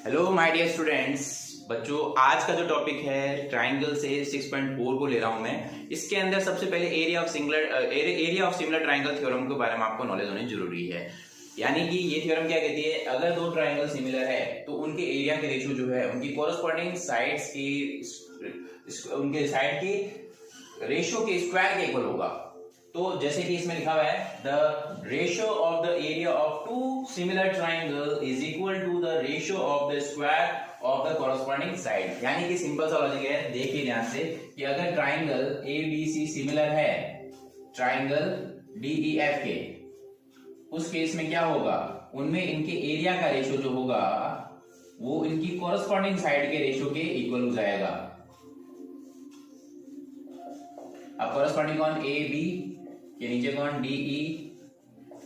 Hello my dear students. बच्चों, आज का जो टॉपिक है ट्राइंगल से 6.4 को ले रहा हूं मैं। इसके अंदर सबसे पहले area of similar triangle theorem के बारे में आपको नॉलेज होनी जरूरी है। यानी कि ये थ्योरम क्या कहती है, अगर दो ट्राइंगल सिमिलर है तो उनके एरिया के रेशियो जो है उनकी कोरस्पॉन्डिंग साइड्स की उनके साइड के रेशियो के स्क्वायर के इक्वल होगा। तो जैसे कि इसमें लिखा हुआ है the ratio of the area of two similar triangle is equal to the ratio of the square of the corresponding side. यानी कि सिंपल सा लॉजिक है, देखिए ध्यान से कि अगर triangle A B C similar है ट्राइंगल डी ई एफ के, उस केस में क्या होगा, उनमें इनके एरिया का रेशियो जो होगा वो इनकी कॉरस्पॉन्डिंग साइड के रेशियो के इक्वल हो जाएगा। अब कॉरस्पॉन्डिंग कौन, ए बी के नीचे कौन, डी ई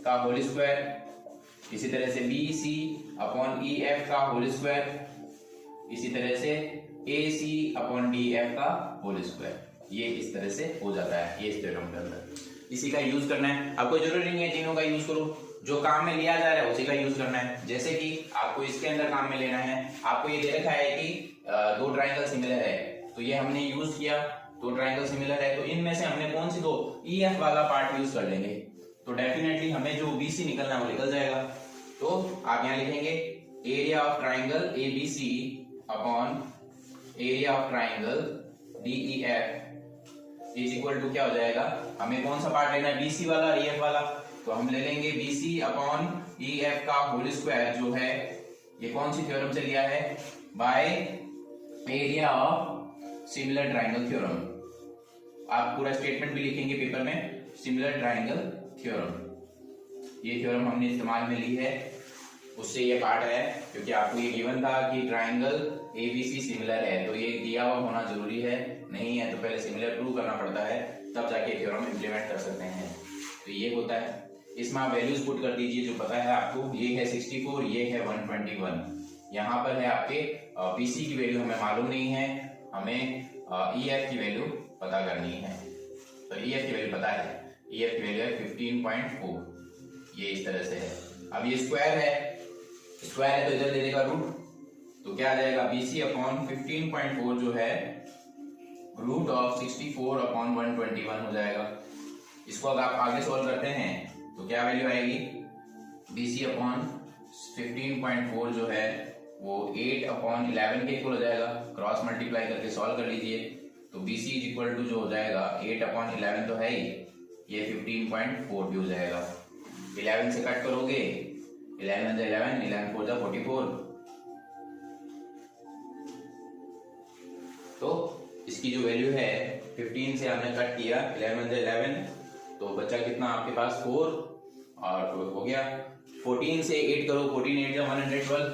का होल स्क्वायर, इसी तरह से B C upon E F का होल स्क्वायर, इसी तरह से A C upon D F का होल स्क्वायर। ये इस तरह से हो जाता है ये इस थ्योरम के अंदर। इसी का यूज करना है, आपको जरूरी नहीं है तीनों का यूज करो, जो काम में लिया जा रहा है उसी का यूज करना है। जैसे कि आपको इसके अंदर काम में लेना है, आपको ये दे रखा है कि दो ट्राइंगल सिमिलर है, तो ये हमने यूज किया, दो ट्राइंगल सिमिलर है, तो इनमें से हमने कौन सी दो, ई एफ वाला पार्ट यूज कर लेंगे, तो डेफिनेटली हमें जो बी सी निकलना है वो निकल जाएगा। तो आप यहाँ लिखेंगे area of triangle A B C upon area of triangle D E F is equal to क्या हो जाएगा, हमें कौन सा पार्ट लेना है, बी सी वाला, ई एफ वाला, तो हम ले लेंगे B C upon E F का होल स्क्वायर जो है, ये कौन सी थ्योरम से लिया है, by area of similar triangle theorem. आप पूरा स्टेटमेंट भी लिखेंगे पेपर में, सिमिलर ट्राइंगल थ्योरम, ये थ्योरम हमने इस्तेमाल में ली है, उससे ये पार्ट है, क्योंकि आपको ये गिवन था कि ट्राइंगल एबीसी सिमिलर है, तो ये दिया हुआ होना जरूरी है, नहीं है तो पहले सिमिलर प्रूव करना पड़ता है, तब जाके थ्योरम इंप्लीमेंट कर सकते हैं। तो ये होता है, इसमें आप वैल्यूज पुट कर दीजिए जो पता है आपको, ये है 64, ये है 121, यहाँ पर है आपके पीसी की वैल्यू हमें मालूम नहीं है, हमें ई एफ की वैल्यू पता करनी है। तो ई एफ की वैल्यू पता है, ई एफ की वैल्यू है 15.4, ये इस तरह से है। अब ये स्क्वायर है तो इधर दे देगा रूट, तो क्या आ जाएगा, बीसी अपॉन 15.4 जो है रूट ऑफ 64 अपॉन 121 हो जाएगा। इसको अगर आप आगे सॉल्व करते हैं तो क्या वैल्यू आएगी, बीसी अपॉन 15.4 जो है वो 8 अपॉन 11 के इक्वल हो जाएगा, क्रॉस मल्टीप्लाई करके सॉल्व कर लीजिए, तो BC इज इक्वल टू जो हो जाएगा 8 अपॉन 11 तो है ही, ये 15.4 भी हो जाएगा। 11 से कट करोगे, 11 से 11, 11 4 जा 44, तो इसकी जो वैल्यू है 15 से हमने कट किया, 11 से 11, तो बचा कितना आपके पास 4, और हो गया 14 से 8 करो, 14 8 जा 112,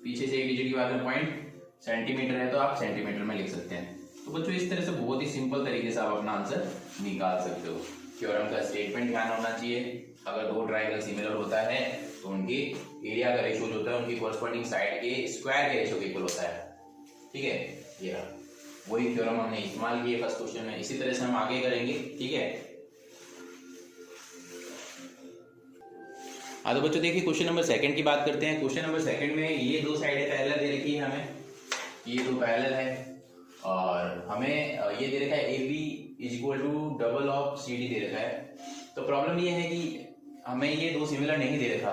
पीछे से एक डिजिट की बात में पॉइंट सेंटीमीटर है तो आप सेंटीमीटर में लिख सकते हैं। तो बच्चों इस तरह से बहुत ही सिंपल तरीके से आप अपना आंसर निकाल सकते हो। थ्योरम का स्टेटमेंट ध्यान होना चाहिए, अगर दो ट्राइंगल सिमिलर होता है तो उनकी एरिया का रेशियो जो होता है उनकी कॉरस्पॉन्डिंग साइड के स्क्वायर के रेशियो के इक्वल होता है। ठीक है, ये वही थ्योरम हमने इस्तेमाल किया फर्स्ट क्वेश्चन में, इसी तरह से हम आगे करेंगे। ठीक है, हाँ तो बच्चों देखिए क्वेश्चन नंबर 2 की बात करते हैं। क्वेश्चन नंबर 2 में ये दो साइडें पैरेलल दे रखी है हमें, ये दो पैरेलल है, और हमें ये दे रखा है A B is equal to double of C D दे रखा है। तो प्रॉब्लम ये है कि हमें ये दो सिमिलर नहीं दे रखा,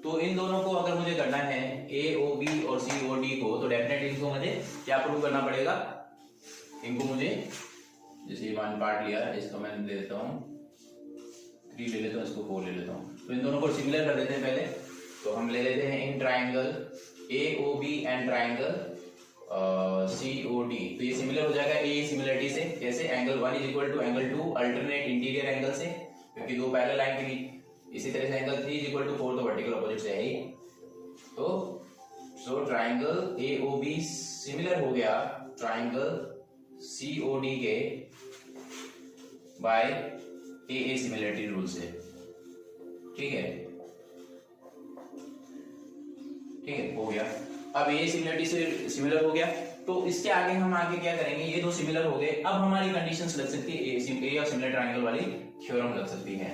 तो इन दोनों को अगर मुझे करना है ए ओ बी और सी ओ डी को, तो डेफिनेटली इनको मुझे क्या प्रूव करना पड़ेगा, इनको मुझे, जैसे ये 1 पार्ट लिया है, इसको मैं ले लेता हूँ 3 ले लेता हूँ, इसको 4 ले लेता हूँ, तो इन दोनों को सिमिलर कर देते हैं पहले। तो हम ले लेते हैं इन triangle A O B and triangle C O D, तो ये सिमिलर हो जाएगा ए सिमिलरिटी से, कैसे, angle 1 is equal to angle 2 alternate interior angle से, क्योंकि दो पैरेलल लाइन के बीच, इसी तरह से एंगल 3 इज इक्वल टू 4 तो वर्टिकल अपोजिट से है ही। तो so triangle A O B similar हो गया ट्राइंगल सी ओ डी के बाय ए सिमिलरिटी रूल से। ठीक है, ठीक है, हो गया। अब ये सिमिलरिटी से सिमिलर हो गया, तो इसके आगे हम आगे क्या करेंगे, ये दो सिमिलर हो गए, अब हमारी कंडीशंस लग सकती है एरिया ऑफ सिमिलर ट्रायंगल वाली थ्योरम लग सकती है।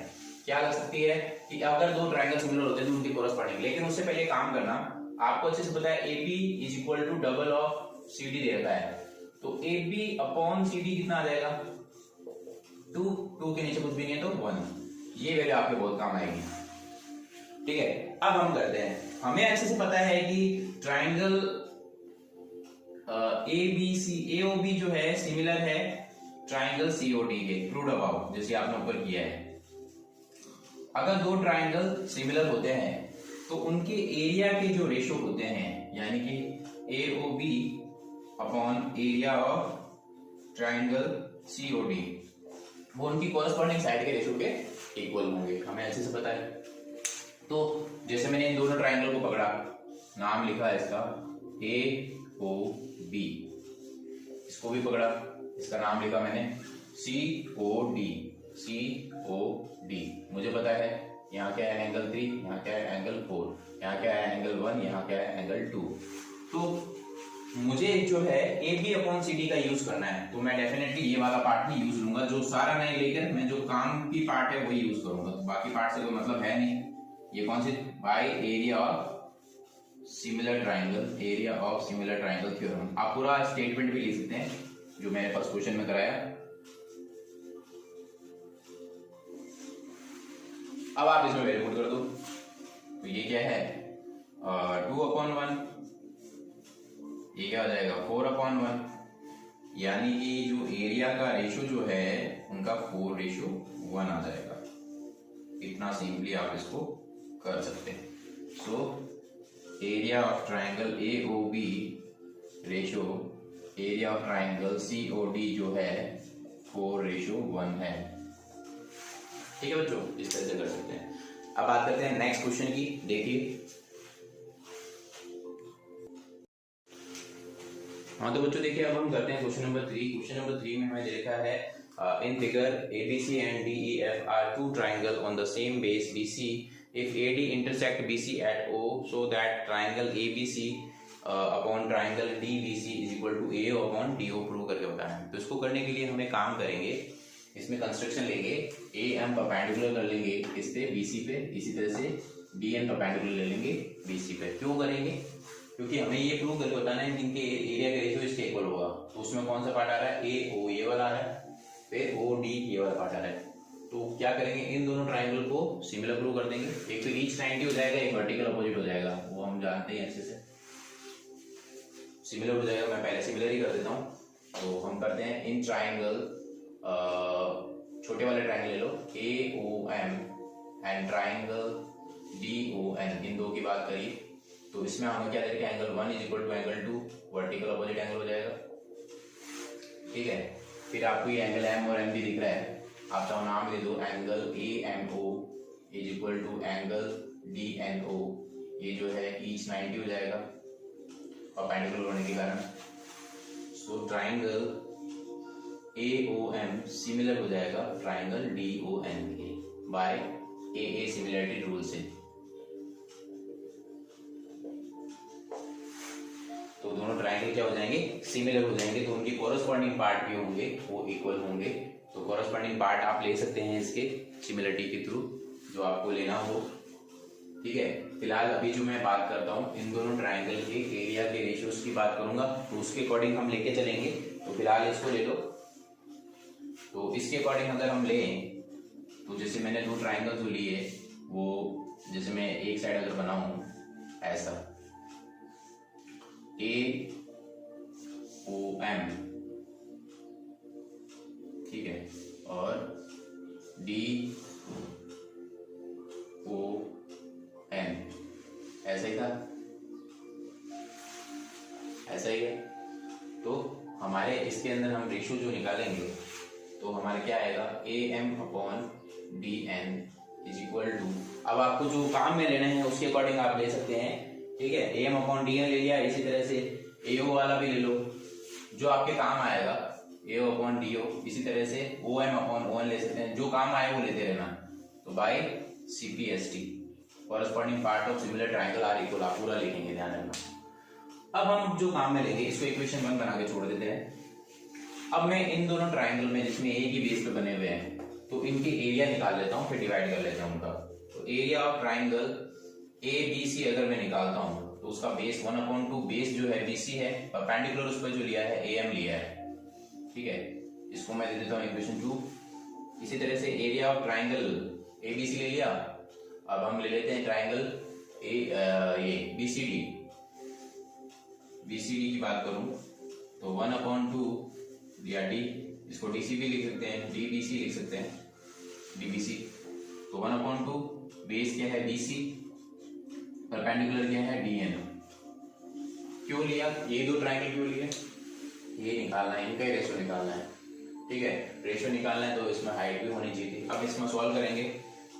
क्या लग सकती है कि अगर दो ट्रायंगल सिमिलर होते हैं तो उनकी कोरस्पॉन्डिंग, लेकिन उससे पहले काम करना, आपको अच्छे से पता है AB is equal to double of CD दे रखा है, तो AB अपॉन CD कितना आ जाएगा 2 के नीचे कुछ भी नहीं है तो 1। ये वैल्यू आपके बहुत काम आएगी। ठीक है, अब हम करते हैं, हमें अच्छे से पता है कि ट्राइंगल AOB जो है सिमिलर है ट्राइंगल COD के, प्रूव्ड अबाउट, जैसे आपने ऊपर किया है। अगर दो ट्राइंगल सिमिलर होते हैं तो उनके एरिया के जो रेशो होते हैं, यानी कि AOB upon area of triangle COD, वो उनकी कॉरस्पॉन्डिंग साइड के रेशो के इक्वल होंगे, हमें अच्छे से पता है। तो जैसे मैंने इन दोनों ट्राइंगल को पकड़ा, नाम लिखा है इसका AOB, इसको भी पकड़ा, इसका नाम लिखा मैंने COD। मुझे पता है यहाँ क्या है एंगल 3, यहाँ क्या है एंगल 4, यहाँ क्या है एंगल 1, यहाँ क्या है एंगल 2। तो मुझे जो है AB अपॉन CD का यूज करना है, तो मैं डेफिनेटली ये वाला पार्ट ही यूज लूंगा, जो सारा नहीं लेकर मैं जो काम की पार्ट है वही यूज करूंगा, बाकी पार्ट से कोई मतलब है नहीं। ये कौन सी, by area of similar triangle theorem. आप पूरा स्टेटमेंट भी लिख सकते हैं जो मैंने फर्स्ट क्वेश्चन में कराया। अब आप इसमें वैल्यू पुट कर दो, तो ये क्या है 2/1, ये क्या हो जाएगा 4/1, यानी कि जो एरिया का रेशो जो है उनका 4:1 आ जाएगा। इतना सिंपली आप इसको कर सकते हैं। सो area of triangle AOB ratio area of triangle COD जो है 4:1 है। ठीक है बच्चों, इस तरह से कर सकते हैं। अब बात करते हैं नेक्स्ट क्वेश्चन की। देखिए, हाँ तो बच्चों देखिए, अब हम करते हैं क्वेश्चन नंबर 3। क्वेश्चन नंबर 3 में हमें दे रखा है in figure ABC and DEF are two triangle on the same base BC if AD intersect BC at O so that triangle ABC upon triangle DBC is equal to AO upon DO prove करके बताना है। तो इसको करने के लिए हमें काम करेंगे, इसमें कंस्ट्रक्शन लेंगे, AM परपेंडिकुलर कर लेंगे इस पे BC पे, इसी तरह से DN परपेंडिकुलर ले लेंगे BC पे। क्यों करेंगे? क्योंकि हमें ये प्रूव करके बताना है कि इनके एरिया का रेशियो इसके इक्वल होगा। तो उसमें कौन सा पार्ट आ रहा है, AO ये वाला आ रहा है, फिर OD ये वाला पार्ट आ रहा है। तो क्या करेंगे, इन दोनों ट्राइंगल को सिमिलर प्रूव कर देंगे। एक तो ईच 90 हो जाएगा, एक वर्टिकल अपोजिट हो जाएगा, वो हम जानते हैं अच्छे से, सिमिलर हो जाएगा। मैं पहले सिमिलर ही कर देता हूँ। तो हम करते हैं इन ट्राइंगल, छोटे वाले ट्राइंगल ले लो AOM एंड ट्राइंगल DON, इन दो की बात करिए तो इसमें हमें क्या देखें, angle 1 is equal to angle 2, vertical opposite angle हो जाएगा। ठीक है, फिर आपको ये एंगल M और MD दिख रहा है, आप चाहो नाम दे दो, angle AMO is equal to angle DNO, ये जो है ईच 90 हो जाएगा परपेंडिकुलर होने के कारण। सो ट्राइंगल AOM सिमिलर हो जाएगा ट्राइंगल DON के बाय AA सिमिलरिटी रूल से। तो दोनों ट्राइंगल क्या हो जाएंगे, सिमिलर हो जाएंगे, तो उनके कोरस्पॉन्डिंग पार्ट भी होंगे वो इक्वल होंगे। तो कोरस्पॉन्डिंग पार्ट आप ले सकते हैं इसके सिमिलरिटी के थ्रू, जो आपको लेना हो। ठीक है, फिलहाल अभी जो मैं बात करता हूँ इन दोनों ट्राइंगल के एरिया के रेशियोज की बात करूंगा, तो उसके अकॉर्डिंग हम लेके चलेंगे। तो फिलहाल इसको ले लो। तो इसके अकॉर्डिंग अगर हम लें, तो जैसे मैंने दो ट्राइंगल जो लिए वो, जैसे मैं एक साइड अगर बनाऊं ऐसा AOM, ठीक है, और DON ऐसा ही था, ऐसा ही है। तो हमारे इसके अंदर हम रेशियो जो निकालेंगे तो हमारे क्या आएगा, AM upon DN is equal to, अब आपको जो काम में लेना है उसके अकॉर्डिंग आप ले सकते हैं। ठीक है, AM अपॉन DN ले लिया, इसी तरह से AO वाला भी ले लो, जो आपके काम आएगा AO अपॉन DO, इसी तरह से OM अपॉन ON ले सकते हैं, जो काम आए वो लेते रहना। तो by CPST corresponding part of similar triangle are equal, आप पूरा लिखेंगे, ध्यान रखना। अब हम जो काम में लेंगे इसको इक्वेशन 1 बना के छोड़ देते हैं। अब मैं इन दोनों ट्राइंगल में जिसमें एक ही बेस पे बने हुए हैं, तो इनके एरिया निकाल लेता हूँ, फिर डिवाइड कर लेता हूँ उनका। तो एरिया ऑफ ट्राइंगल ABC अगर मैं निकालता हूँ तो तो उसका बेस 1/2 बेस जो है BC है, परपेंडिकुलर उस पर जो लिया है AM लिया है, ठीक है। इसको मैं दे देता हूँ इक्वेशन 2। इसी तरह से एरिया ऑफ ट्राइंगल ABC ले लिया, अब हम ले लेते हैं ट्राइंगल ये BCD की बात करूं तो 1/2 या D, इसको DC भी लिख सकते हैं, DBC लिख सकते हैं, DBC। तो 1/2 बेस क्या है BC, परपेंडिकुलर क्या है DN। क्यों लिया ये दो ट्राइंगल, क्यों लिए, ये निकालना है, इनका रेशियो निकालना है, ठीक है। रेशियो निकालना है तो इसमें हाइट भी होनी चाहिए थी। अब इसमें सॉल्व करेंगे,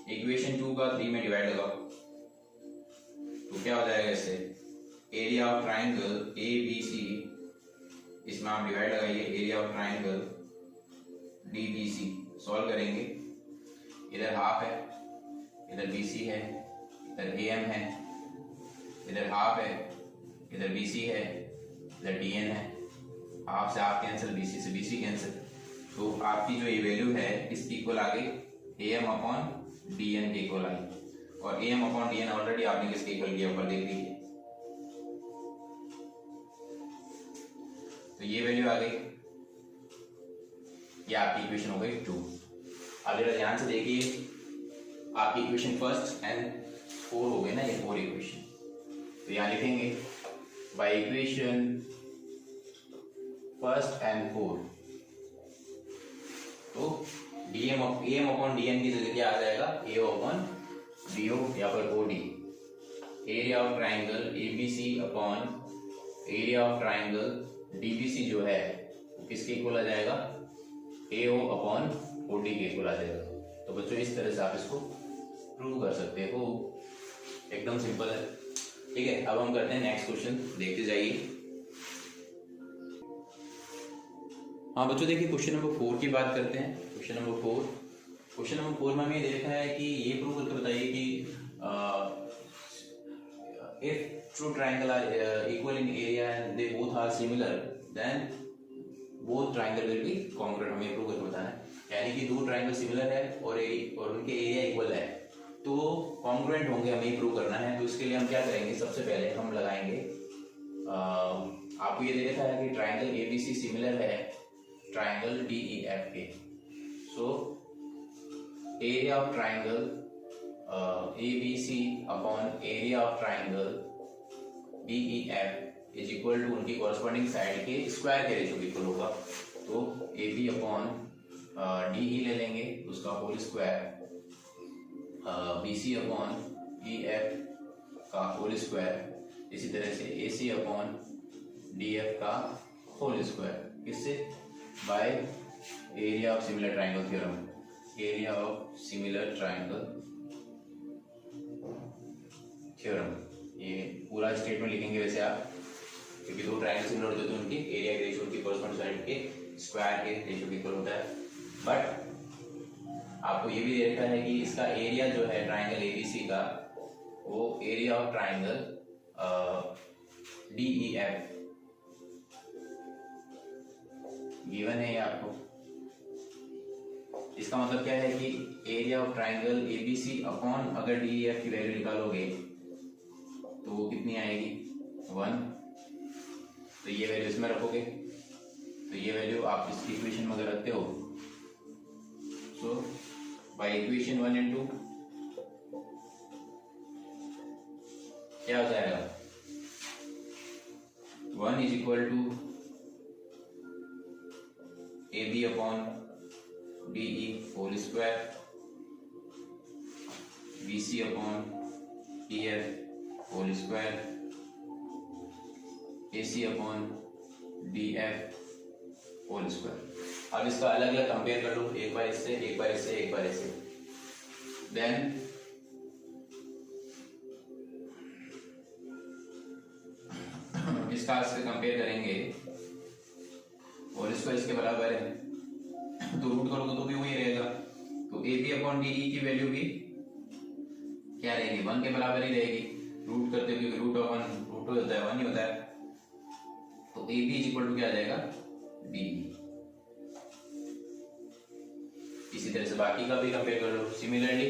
इक्वेशन 2 का 3 में डिवाइड लगाओ तो क्या हो जाएगा, इससे एरिया ऑफ ट्राइंगल ABC, इसमें आप डिवाइड लगाइए, area of triangle DBC। Solve करेंगे, इधर हाफ है, इधर BC है, इधर AM है, इधर हाफ है, इधर BC है, इधर DN है। हाफ से हाफ कैंसिल, BC से BC कैंसिल, तो आपकी जो ये वैल्यू है इसकी इक्वल आ गई AM/DN के इक्वल आई। और AM/DN ऑलरेडी आपने किसके इक्वल किया ऊपर देख लीजिए, तो ये वैल्यू आ गई, ये आपकी इक्वेशन हो गई 2। अब जरा ध्यान से देखिए, आपकी इक्वेशन 1 एंड 4 हो गए ना, ये 4 इक्वेशन। तो यहाँ लिखेंगे बाय इक्वेशन 1 एंड 4, तो AM/DN की जगह क्या आ जाएगा, A/DO या फिर OD। Area of triangle ABC upon area of triangle DBC जो है वो किसके इक्वल आ जाएगा, AO/OD के इक्वल आ जाएगा। तो बच्चों इस तरह से आप इसको प्रूव कर सकते हो, एकदम सिंपल है, ठीक है। अब हम करते हैं नेक्स्ट क्वेश्चन, देखते जाइए। हाँ बच्चों देखिए, क्वेश्चन नंबर 4 की बात करते हैं। क्वेश्चन नंबर 4 में हमें देखा है कि ये प्रूव करके बताइए कि if two triangle are equal in area and they both are similar then both triangle will be congruent। हमें प्रूव करके बताना है, यानी कि दो ट्राइंगल सिमिलर है और उनके एरिया इक्वल है तो कॉन्ग्रुएंट होंगे, हमें प्रूव करना है। तो इसके लिए हम क्या करेंगे, सबसे पहले हम लगाएंगे, आपको ये देखा है कि ट्राइंगल ABC सिमिलर है ट्राइंगल DEF के। So area of triangle ABC upon area of triangle DEF is equal to उनकी कॉरस्पॉन्डिंग साइड के स्क्वायर के रेशियो इक्वल होगा। तो AB अपॉन DE ले लेंगे, उसका whole square, BC upon EF का होल स्क्वायर, इसी तरह से AC अपॉन DF का होल स्क्वायर, किससे, by area of similar triangle theorem. Area of similar triangle theorem, ये पूरा स्टेटमेंट लिखेंगे वैसे आप, क्योंकि दो ट्राइंगल सिमिलर होते हैं तो उनके एरिया के रेशियो उनकी कॉरस्पॉन्डिंग साइड के स्क्वायर के रेशियो इक्वल होता है। बट आपको ये भी देखा है कि इसका एरिया जो है ट्राइंगल ABC का, वो area of triangle DEF given है आपको। इसका मतलब क्या है कि area of triangle ABC upon अगर DEF की वैल्यू निकालोगे तो वो कितनी आएगी, 1। तो ये वैल्यू इसमें रखोगे, तो ये वैल्यू आप इसकी इक्वेशन में अगर रखते हो, सो बाय इक्वेशन 1 एंड 2 क्या हो जाएगा, 1 is equal to AB upon DE whole square, BC upon EF whole square, AC upon DF whole square. अब इसका अलग अलग कंपेयर कर लो, एक बार इससे, एक बार इससे, एक बार इससे, देन इसका इससे कंपेयर करेंगे और इसको इसके बराबर है तो रूट करोगे तो भी वही रहेगा। तो AB अपॉन DE की वैल्यू भी क्या रहेगी, 1 के बराबर ही रहेगी। रूट करते हुए रूट ऑफ 1 रूट होता है 1 ही होता है, तो AB इज इक्वल टू क्या आ जाएगा, DE। इसी तरह से बाकी का भी कंपेयर कर लो सिमिलरली।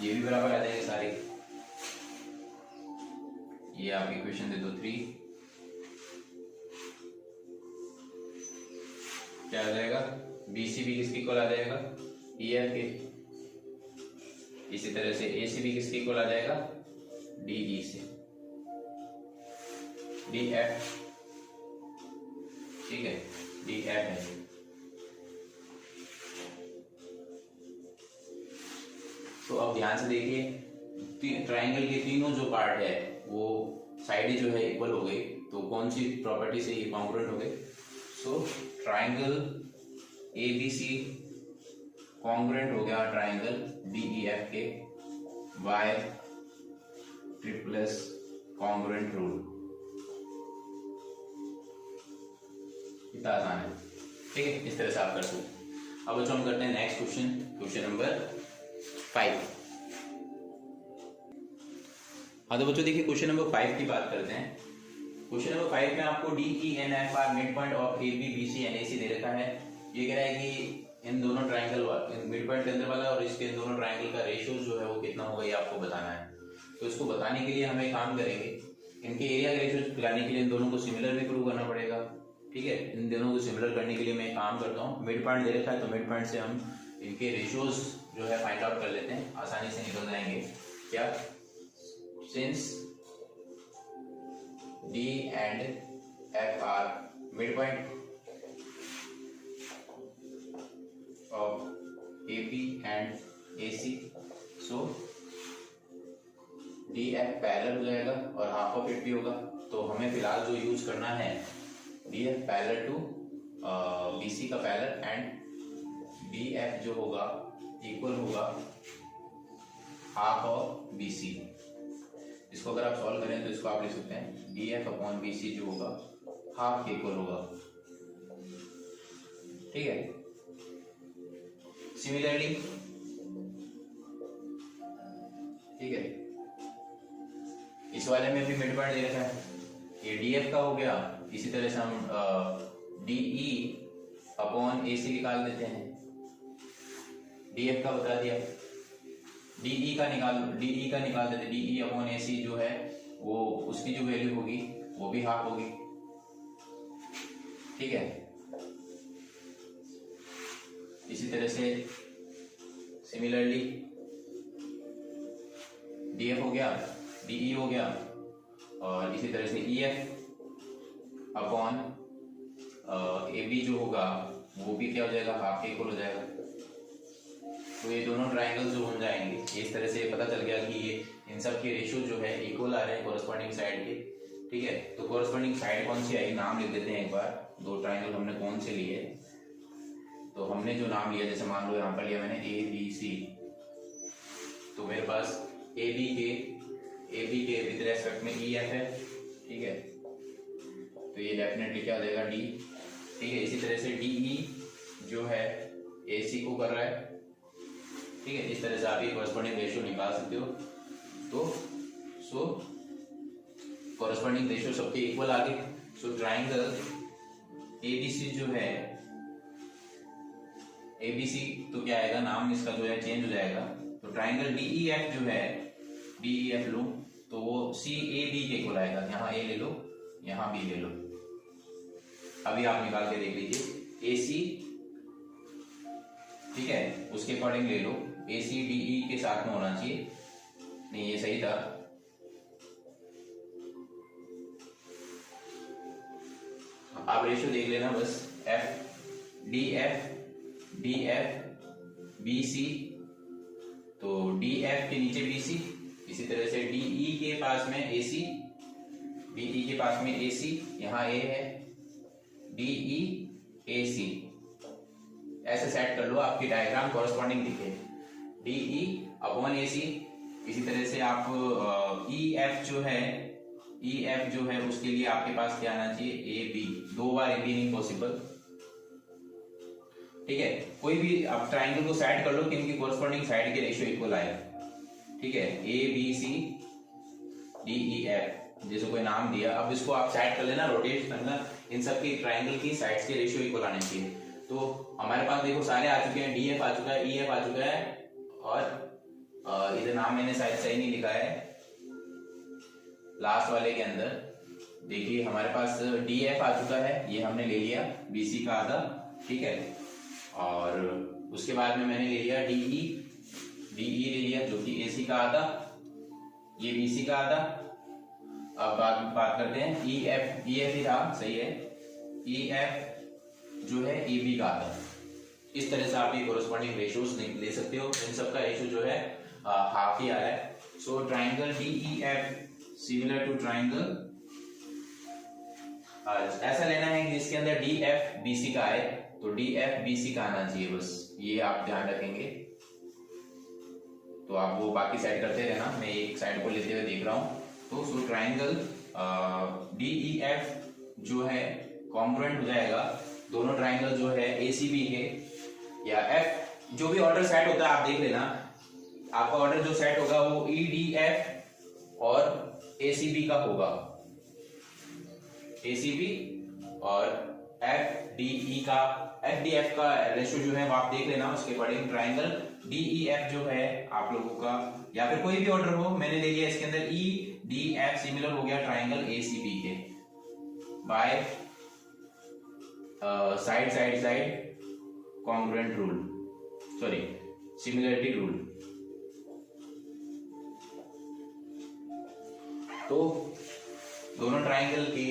ये भी बराबर आ जाएंगे सारे। ये आप इक्वेशन दे दो 3, क्या आ जाएगा, BC भी किसके इक्वल आ जाएगा, EF के। इसी तरह से AC भी किसके इक्वल आ जाएगा, DE से, DF, ठीक है, DF है। तो अब ध्यान से देखिए, ट्राइंगल के तीनों जो पार्ट है वो साइड जो है इक्वल हो गई, तो कौन सी प्रॉपर्टी से ये कॉन्ग्रुएंट हो गए, सो ट्राइंगल ABC कॉन्ग्रुएंट हो गया ट्राइंगल DEF के बाय ट्रिपलेस कॉन्ग्रुएंट रूल। इतना आसान है, ठीक है, इस तरह से आप कर सकते। अब बच्चों हम करते हैं नेक्स्ट क्वेश्चन, क्वेश्चन नंबर 5। हाँ तो बच्चों देखिए क्वेश्चन नंबर 5 की बात करते हैं। क्वेश्चन नंबर 5 में आपको DENF are mid point of AB BC NAC दे रखा है। ये कह रहा है कि इन दोनों ट्राइंगल मिड पॉइंट के अंदर वाला और इसके इन दोनों ट्राइंगल का रेशियो जो है वो कितना होगा, ये आपको बताना है। तो इसको बताने के लिए हमें काम करेंगे, इनके एरिया का रेशियो लगाने के लिए इन दोनों को सिमिलर भी प्रूव करना पड़ेगा, ठीक है। इन दोनों को सिमिलर करने के लिए मैं काम करता हूँ, मिड पॉइंट दे रखा है तो मिड पॉइंट से हम इनके रेशियोज जो है फाइंड आउट कर लेते हैं, आसानी से निकल जाएंगे। क्या, since D and F are midpoint of AP and AC, so DF parallel हो जाएगा और हाफ ऑफ इट भी होगा। तो हमें फिलहाल जो यूज करना है, DF पैरेलल टू BC का पैरेलल एंड DF जो होगा इक्वल होगा हाफ ऑफ BC। इसको अगर आप सॉल्व करें तो इसको आप लिख सकते हैं DF अपॉन BC जो होगा हाफ के इक्वल होगा, ठीक है। सिमिलरली, ठीक है, इस वाले में भी मिड पॉइंट दे रखा है, ये DF का हो गया। इसी तरह से हम DE अपॉन AC निकाल देते हैं। DF का बता दिया, DE का निकाल देते। DE अपॉन AC जो है वो उसकी जो वैल्यू होगी वो भी हाफ होगी, ठीक है। इसी तरह से सिमिलरली DF हो गया, DE हो गया, और इसी तरह से EF अपॉन AB जो होगा वो भी क्या हो जाएगा, हाफ के इक्वल हो जाएगा। तो ये दोनों ट्राइंगल जो बन जाएंगे, इस तरह से पता चल गया कि ये इन सब के रेशियो जो है इक्वल आ रहे हैं कोरस्पॉन्डिंग साइड के, ठीक है। तो कोरस्पॉन्डिंग साइड कौन सी आई, नाम लिख देते हैं एक बार, दो ट्राइंगल हमने कौन से लिए। तो हमने जो नाम लिया, जैसे मान लो यहाँ पर लिया मैंने ABC, तो मेरे पास AB के विद रेस्पेक्ट में EF है, ठीक है। तो ये डेफिनेटली क्या हो जाएगा, D, ठीक है। इसी तरह से DE जो है AC को कर रहा है, ठीक है। इस तरह से आप ये कोरस्पॉन्डिंग रेशियो निकाल सकते हो। तो सो कोरस्पॉन्डिंग रेशियो सबके इक्वल आ गए। सो ट्राइंगल ABC जो है, ABC तो क्या आएगा, नाम इसका जो है चेंज हो जाएगा। तो ट्राइंगल DEF जो है, DEF लो तो वो CAB के इक्वल आएगा। यहाँ A ले लो, यहाँ B ले लो। अभी आप निकाल के देख लीजिए, AC, ठीक है, उसके अकॉर्डिंग ले लो। AC DE के साथ में होना चाहिए, नहीं ये सही था। आप रेशियो देख लेना बस, DF BC, तो DF के नीचे BC, इसी तरह से DE के पास में AC, DE के पास में AC, यहाँ A है, DE AC, ऐसे सेट कर लो, आपकी डायग्राम कॉरस्पॉन्डिंग दिखे। DE अपॉन AC, इसी तरह से आप EF जो है उसके लिए आपके पास क्या आना चाहिए, AB, दो बार AB नहीं पॉसिबल, ठीक है। कोई भी आप ट्राइंगल को साइड कर लो कि इनकी कॉरस्पॉन्डिंग साइड के रेशियो इक्वल आएगा, ठीक है। ABC DEF जैसे कोई नाम दिया, अब इसको आप साइड कर लेना, रोटेट करना, इन सब की ट्राइंगल की साइड्स के रेशियो इक्वल आने चाहिए। तो हमारे पास देखो सारे आ चुके हैं, DF आ चुका है, EF आ चुका है और इधर नाम मैंने शायद सही नहीं लिखा है, लास्ट वाले के अंदर देखिए हमारे पास डी एफ आ चुका है, ये हमने ले लिया बीसी का आधा, ठीक है। और उसके बाद में मैंने ले लिया डीई ले लिया जो कि एसी का आधा, ये बीसी का आधा। अब बात करते हैं ई एफ ही था, सही है, ई एफ जो है ए बी का आधा। इस तरह से आप ये कोरस्पॉन्डिंग रेशियोज ले सकते हो। इन सबका रेशियो जो है हाफ ही आ रहा है। So triangle D E F similar to triangle, ऐसा लेना है कि इसके अंदर डी एफ बी सी का आए, तो डी एफ बी सी का आना चाहिए, बस ये आप ध्यान रखेंगे। तो आप वो बाकी साइड करते रहना, मैं एक साइड को लेते हुए देख रहा हूं। तो so triangle D E F जो है कॉन्ग्रुएंट हो जाएगा दोनों ट्राइंगल जो है ए सी बी के, या एफ जो भी ऑर्डर सेट होता है आप देख लेना, आपका ऑर्डर जो सेट होगा वो ई डी एफ और ए सी बी का होगा, ए सी बी और एफ डी ई का, एफ डी एफ का रेशियो जो है वो आप देख लेना। उसके according triangle D E F जो है आप लोगों का, या फिर कोई भी ऑर्डर हो, मैंने ले लिया इसके अंदर ई डी एफ सिमिलर हो गया ट्राइंगल ए सी बी के by side side side congruent rule, sorry similarity rule. तो दोनों ट्राइंगल के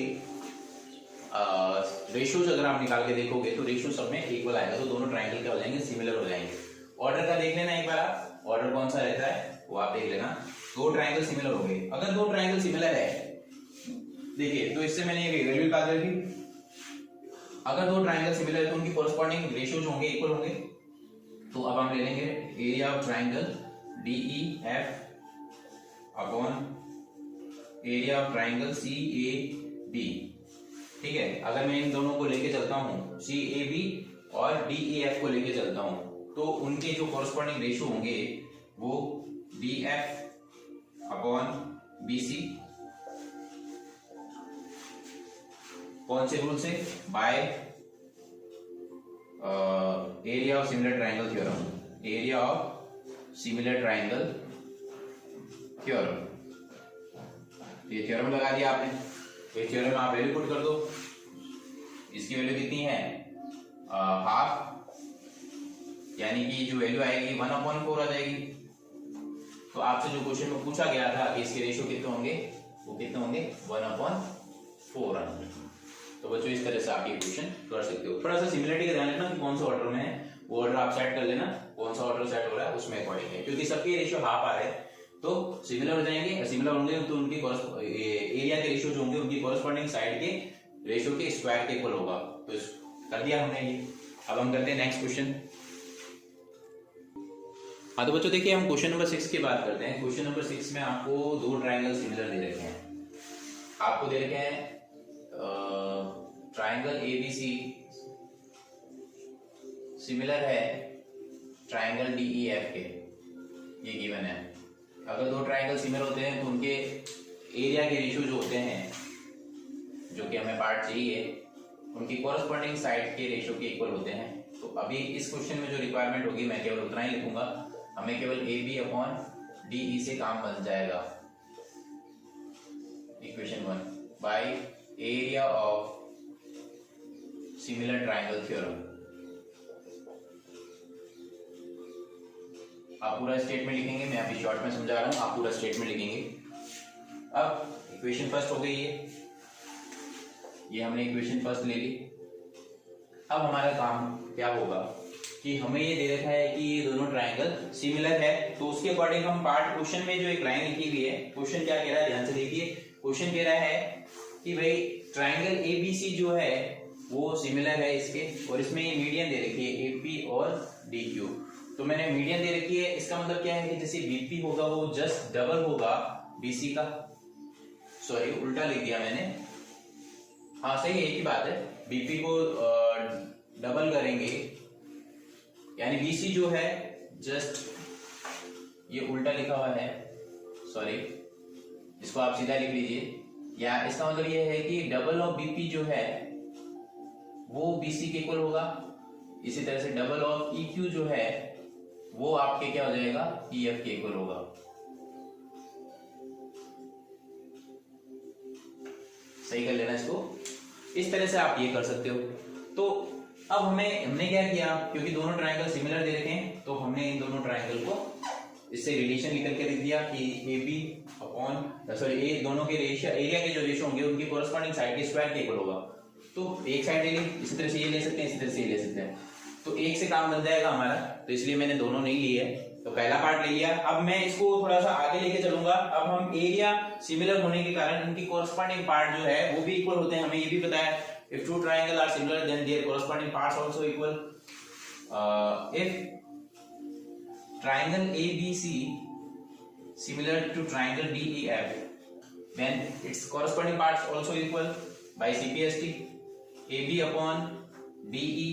रेशियोज अगर आप निकाल के देखोगे तो रेशियो सब में इक्वल आएगा, तो दोनों ट्राइंगल क्या हो जाएंगे, सिमिलर हो जाएंगे। ऑर्डर का देख लेना एक बार, आप ऑर्डर कौन सा रहता है वो आप देख लेना। दो ट्राइंगल सिमिलर हो गए, अगर दो ट्राइंगल सिमिलर है, देखिए तो इससे मैंने एक वैल्यू निकाल दी थी, अगर दो ट्राइंगल सिमिलर है तो उनकी कोरस्पॉन्डिंग रेशियोज होंगे, इक्वल होंगे। तो अब हम ले लेंगे area of triangle D E F upon area of triangle C A B, ठीक है। अगर मैं इन दोनों को लेके चलता हूं, सी ए बी और डी ई एफ को लेके चलता हूं, तो उनके जो कोरस्पॉन्डिंग रेशियो होंगे वो D F upon B C, कौन से रूल से, by area of similar triangle theorem, area of similar triangle theorem. ये थ्योरम लगा दिया आपने, ये थ्योरम आप वैल्यू पुट कर दो, इसकी वैल्यू कितनी है, हाफ, यानी कि जो वैल्यू आएगी 1/4 आ जाएगी। तो आपसे जो क्वेश्चन में पूछा गया था कि इसके रेशियो कितने होंगे, वो कितने होंगे 1/4 आएंगे। तो बच्चों इस तरह से आप ये क्वेश्चन कर सकते हो। थोड़ा सा सिमिलरिटी का ध्यान रखना कि कौन सा ऑर्डर में है, वो ऑर्डर आप सेट कर लेना, कौन सा ऑर्डर सेट हो रहा है उसमें अकॉर्डिंग है, क्योंकि सबके रेशियो हाफ आ रहे हैं तो सिमिलर हो जाएंगे। सिमिलर होंगे तो उनकी एरिया के रेशियो जो होंगे उनकी कोरस्पॉन्डिंग साइड के रेशियो के स्क्वायर के इक्वल होगा। तो कर दिया हमने ये। अब हम करते हैं नेक्स्ट क्वेश्चन। हाँ तो बच्चों देखिए हम क्वेश्चन नंबर 6 की बात करते हैं। क्वेश्चन नंबर 6 में आपको दो ट्राइंगल सिमिलर दे रखे हैं, आपको दे रखे हैं ट्राइंगल एबीसी सिमिलर है ट्राइंगल डीईएफ के, ये गिवन है। अगर दो ट्राइंगल सिमिलर होते हैं तो उनके एरिया के रेशियो जो होते हैं, जो कि हमें पार्ट चाहिए, उनकी कोरस्पॉन्डिंग साइड के रेशियो के इक्वल होते हैं। तो अभी इस क्वेश्चन में जो रिक्वायरमेंट होगी मैं केवल उतना ही लिखूंगा, हमें केवल A B upon D E से काम बन जाएगा। Equation 1 by area of similar triangle theorem. आप पूरा स्टेटमेंट लिखेंगे, मैं अभी शॉर्ट में समझा रहा हूं, आप पूरा स्टेटमेंट लिखेंगे। अब इक्वेशन फर्स्ट हो गई है, ये हमने इक्वेशन फर्स्ट ले ली। अब हमारा काम क्या होगा कि हमें ये दे रखा है कि ये दोनों ट्राइंगल सिमिलर है, तो उसके अकॉर्डिंग हम पार्ट क्वेश्चन में जो एक लाइन लिखी हुई है, क्वेश्चन क्या कह रहा है ध्यान से देखिए। क्वेश्चन कह रहा है कि भाई ट्राइंगल एबीसी जो है वो सिमिलर है इसके, और इसमें ये मीडियन दे रखी है एपी और डीक्यू। तो मैंने मीडियन दे रखी है, इसका मतलब क्या है कि जैसे बीपी होगा वो जस्ट डबल होगा बीसी का, सॉरी उल्टा लिख दिया मैंने, हाँ सही है, एक ही बात है। बीपी को डबल करेंगे यानी बीसी जो है जस्ट ये उल्टा लिखा हुआ है, सॉरी इसको आप सीधा लिख लीजिए, या इसका मतलब ये है कि डबल ऑफ बीपी जो है वो बीसी के इक्वल होगा। इसी तरह से डबल ऑफ ईक्यू जो है वो आपके क्या हो जाएगा, ई एफ के इक्वल होगा। सही कर लेना इसको, इस तरह से आप ये कर सकते हो। तो अब हमने क्या किया, क्योंकि दोनों ट्रायंगल सिमिलर दे रखे हैं तो हमने इन दोनों ट्रायंगल को इससे रिलेशन निकल के लिख दिया कि ए बी अपॉन सॉरी ए दोनों के रेशियो एरिया के जो रेशियो होंगे उनकी कोरस्पॉन्डिंग साइड के स्क्वायर के इक्वल होगा। तो एक साइड ले ली, इसी तरह से ये ले सकते हैं, इसी तरह से ये ले सकते हैं, तो एक से काम बन जाएगा हमारा। तो इसलिए मैंने दोनों नहीं लिए, तो पहला पार्ट ले लिया। अब मैं इसको थोड़ा सा आगे लेके चलूंगा। अब हम एरिया सिमिलर होने के कारण इनकी कोरस्पॉन्डिंग पार्ट जो है वो भी इक्वल होते हैं, हमें ये भी पता है। If two triangle are similar then their corresponding parts also equal. If triangle ABC similar to triangle DEF, then its corresponding parts also equal by CPST. AB upon DE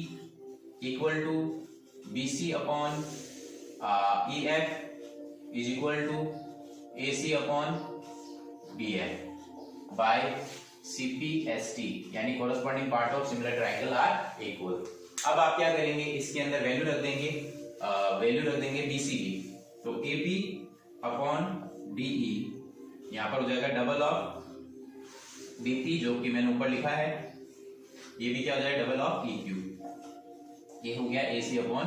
equal to BC upon EF is equal to AC upon BF by CPST, यानी corresponding part of similar triangle are equal। अब आप क्या करेंगे, इसके अंदर value रख देंगे, BC की। तो AB अपॉन DE यहां पर हो जाएगा डबल ऑफ BP, जो कि मैंने ऊपर लिखा है। ये भी क्या हो जाएगा, डबल ऑफ EQ। ये हो गया AC अपॉन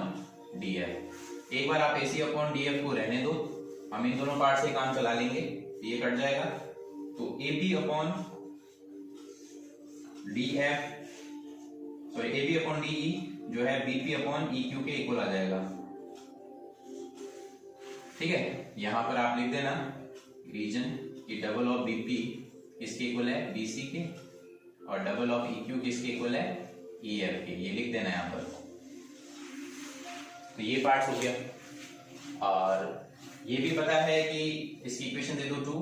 DF। एक बार आप AC अपॉन DF को रहने दो, हम इन दोनों पार्ट से काम चला लेंगे, ये कट जाएगा। तो AB upon DF sorry AB upon DE जो है BP अपॉन EQ के इक्वल आ जाएगा। ठीक है, यहां पर आप लिख देना रीजन की डबल ऑफ BP किसके इक्वल है, BC के, और डबल ऑफ EQ किसके इक्वल है, EF के। ये लिख देना यहां पर। तो ये पार्ट हो गया, और ये भी पता है कि इसकी इक्वेशन दे दो 2,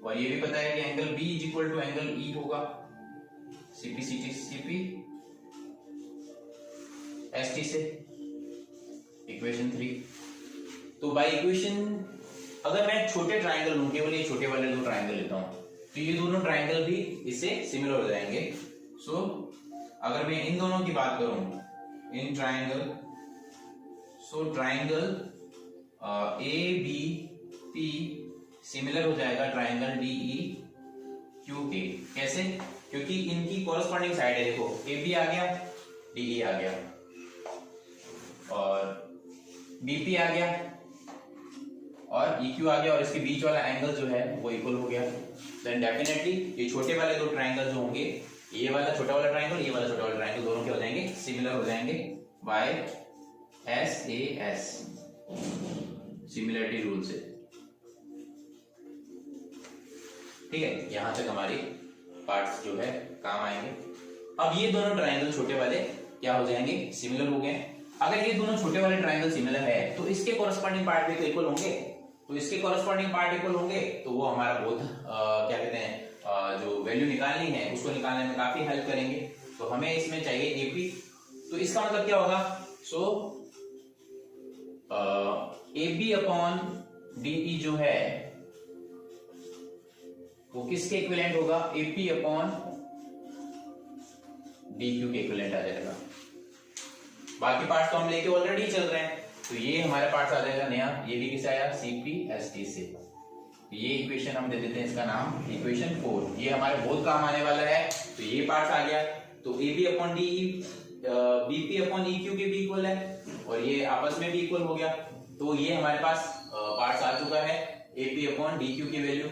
और ये भी पता है कि angle B is equal to angle E होगा, CP ST से, इक्वेशन 3। तो बाय इक्वेशन अगर मैं छोटे ट्रायंगल लूं, केवल ये छोटे वाले दो ट्रायंगल लेता हूं, तो ये दोनों ट्रायंगल भी इससे सिमिलर हो जाएंगे। सो अगर मैं इन दोनों की बात करूं, in triangle, so triangle ABP similar हो जाएगा ट्रायंगल DEQ के। कैसे, क्योंकि इनकी कोरस्पॉन्डिंग साइड है, देखो AB आ गया, DE आ गया, और BP आ गया, और EQ आ गया, और इसके बीच वाला एंगल जो है वो इक्वल हो गया। देन डेफिनेटली ये छोटे वाले दो ट्रायंगल जो होंगे, ये वाला छोटा वाला ट्रायंगल, ये वाला छोटा वाला ट्रायंगल, दोनों क्या हो जाएंगे, सिमिलर हो जाएंगे बाय SAS सिमिलरिटी रूल से। ठीक है, यहां तक हमारी पार्ट्स जो है काम आएंगे। अब ये दोनों ट्रायंगल छोटे वाले क्या हो जाएंगे, सिमिलर हो गए। अगर ये दोनों छोटे वाले ट्रायंगल सिमिलर है तो इसके कोरस्पॉन्डिंग पार्ट भी तो इक्वल होंगे। तो इसके कोरस्पॉन्डिंग पार्ट इक्वल होंगे तो वो हमारा बहुत क्या कहते हैं, जो वैल्यू निकालनी है उसको निकालने में काफी हेल्प करेंगे। तो हमें इसमें चाहिए AP, तो इसका मतलब क्या होगा, सो AB अपॉन DE जो है वो किसके इक्विवेलेंट होगा, AP अपॉन DQ के इक्विवेलेंट आ जाएगा। बाकी पार्ट्स तो हम लेके ऑलरेडी चल रहे हैं, तो ये हमारे पार्ट्स आ जाएगा नया। ये भी किससे आया, CPST से। ये इक्वेशन हम दे देते हैं, इसका नाम इक्वेशन 4। ये हमारे बहुत काम आने वाला है। तो ये पार्ट्स आ गया, तो AB upon DE BP upon EQ के भी इक्वल है, और ये आपस में भी इक्वल हो गया। तो ये हमारे पास पार्ट्स आ चुका है AP अपॉन DQ की वैल्यू।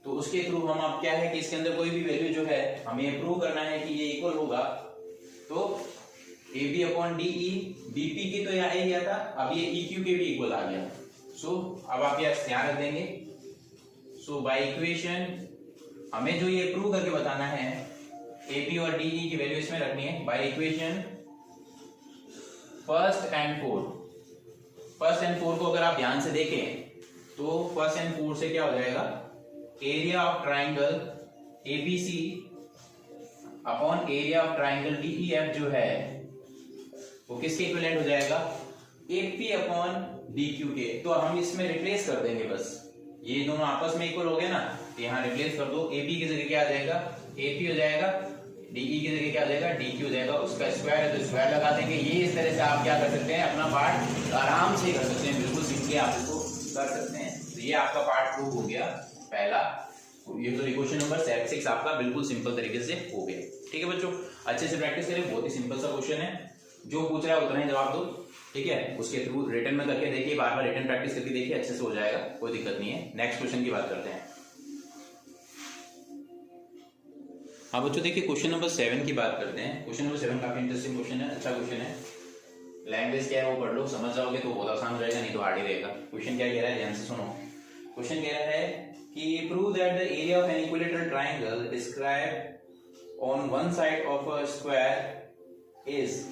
तो उसके थ्रू हम अब क्या है कि इसके अंदर कोई भी वैल्यू जो है हमें प्रूव करना है कि ये इक्वल होगा। तो AB अपॉन DE BP की तो यहाँ गया था, अब ये EQ के भी इक्वल आ गया। सो अब आप ये ध्यान रख देंगे। सो बाय इक्वेशन हमें जो ये प्रूव करके बताना है, AP और DE की वैल्यू इसमें रखनी है। By equation first and fourth को अगर आप ध्यान से देखें तो फर्स्ट एंड फोर्थ से क्या हो जाएगा, area of triangle ABC upon area of triangle DEF जो है वो किसके इक्विवेलेंट हो जाएगा, AP अपॉन DQ के। तो हम इसमें रिप्लेस कर देंगे, बस ये दोनों आपस में इक्वल हो गए ना, तो यहाँ रिप्लेस कर दो। AP की जगह क्या आ जाएगा, AP हो जाएगा डीई की जगह क्या हो जाएगा, डी क्यू हो जाएगा, उसका स्क्वायर है तो स्क्वायर लगा देंगे। ये इस तरह से आप क्या कर सकते हैं, अपना पार्ट आराम से कर सकते हैं, बिल्कुल सिंपली आप इसको कर सकते हैं। तो ये आपका पार्ट प्रूव हो गया पहला। ये तो क्वेश्चन नंबर 6 आपका बिल्कुल सिंपल तरीके से हो गया। ठीक है बच्चों, अच्छे से प्रैक्टिस करें, बहुत ही सिंपल सा क्वेश्चन है, जो पूछ रहा है उतना ही जवाब दो। ठीक है, उसके थ्रू रिटन में करके देखिए, बार बार रिटन प्रैक्टिस करके देखिए, अच्छे से हो जाएगा, कोई दिक्कत नहीं है। नेक्स्ट क्वेश्चन की बात करते हैं। हाँ बच्चों देखिए, क्वेश्चन नंबर 7 की बात करते हैं। क्वेश्चन नंबर 7 काफी इंटरेस्टिंग क्वेश्चन है, अच्छा क्वेश्चन है। लैंग्वेज क्या है वो पढ़ लो, समझ जाओगे तो बहुत आसान हो जाएगा, नहीं तो हार्ड ही रहेगा। क्वेश्चन क्या कह रहा है, ध्यान से सुनो। क्वेश्चन कह रहा है कि prove that the area of an equilateral triangle describe on one side of a square is